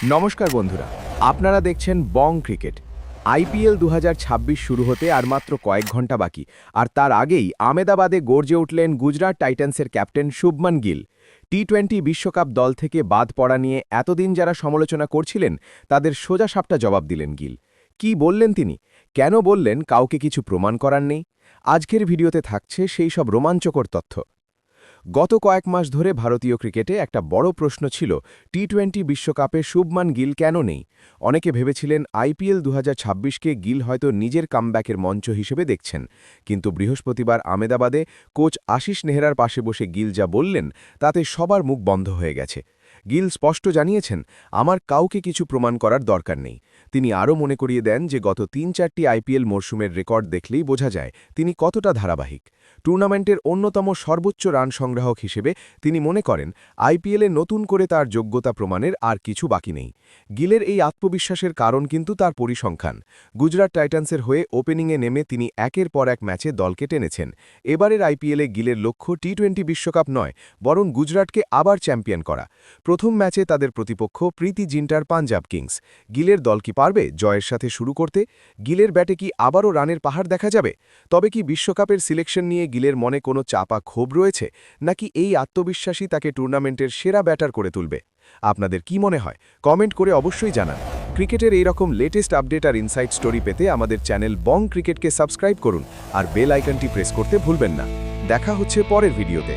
নমস্কার বন্ধুরা, আপনারা দেখছেন বং ক্রিকেট। আইপিএল 2026 শুরু হতে আর মাত্র কয়েক ঘন্টা বাকি, আর তার আগেই আমেদাবাদে গর্জে উঠলেন গুজরাট টাইটান্সের ক্যাপ্টেন শুভমান গিল। টি-20 বিশ্বকাপ দল থেকে বাদ পড়া নিয়ে এতদিন যারা সমালোচনা করছিলেন তাদের সোজাসাপটা জবাব দিলেন গিল। কি বললেন তিনি, কেন বললেন কাউকে কিছু প্রমাণ করার নেই? আজকের ভিডিওতে থাকছে সেই সব রোমাঞ্চকর তথ্য। গত কয়েক মাস ধরে ভারতীয় ক্রিকেটে একটা বড় প্রশ্ন ছিল, টি-20 বিশ্বকাপে শুভমান গিল কেন নেই? অনেকে ভেবেছিলেন আইপিএল 2026কে গিল হয়তো নিজের কামব্যাকের মঞ্চ হিসেবে দেখছেন, কিন্তু বৃহস্পতিবার আমেদাবাদে কোচ আশিস নেহরার পাশে বসে গিল যা বললেন তাতে সবার মুখ বন্ধ হয়ে গেছে। গিল স্পষ্ট জানিয়েছেন, আমার কাউকে কিছু প্রমাণ করার দরকার নেই। তিনি আরও মনে করিয়ে দেন যে গত 3-4টি আইপিএল মরশুমের রেকর্ড দেখলেই বোঝা যায় তিনি কতটা ধারাবাহিক। টুর্নামেন্টের অন্যতম সর্বোচ্চ রান সংগ্রাহক হিসেবে তিনি মনে করেন আইপিএলে নতুন করে তার যোগ্যতা প্রমাণের আর কিছু বাকি নেই। গিলের এই আত্মবিশ্বাসের কারণ কিন্তু তার পরিসংখ্যান। গুজরাট টাইটান্সের হয়ে ওপেনিংয়ে নেমে তিনি একের পর এক ম্যাচে দলকে টেনেছেন। এবারের আইপিএলে গিলের লক্ষ্য টি-20 বিশ্বকাপ নয়, বরং গুজরাটকে আবার চ্যাম্পিয়ন করা। প্রথম ম্যাচে তাদের প্রতিপক্ষ প্রীতি জিন্টার পাঞ্জাব কিংস। গিলের দল কি পারবে জয়ের সাথে শুরু করতে? গিলের ব্যাটে কি আবারও রানের পাহাড় দেখা যাবে? তবে কি বিশ্বকাপের সিলেকশন নিয়ে গিলের মনে কোনো চাপা ক্ষোভ রয়েছে, নাকি এই আত্মবিশ্বাসী তাকে টুর্নামেন্টের সেরা ব্যাটার করে তুলবে? আপনাদের কি মনে হয় কমেন্ট করে অবশ্যই জানান। ক্রিকেটের এই রকম লেটেস্ট আপডেট আর ইনসাইট স্টোরি পেতে আমাদের চ্যানেল বং ক্রিকেটকে সাবস্ক্রাইব করুন আর বেল আইকনটি প্রেস করতে ভুলবেন না। দেখা হচ্ছে পরের ভিডিওতে।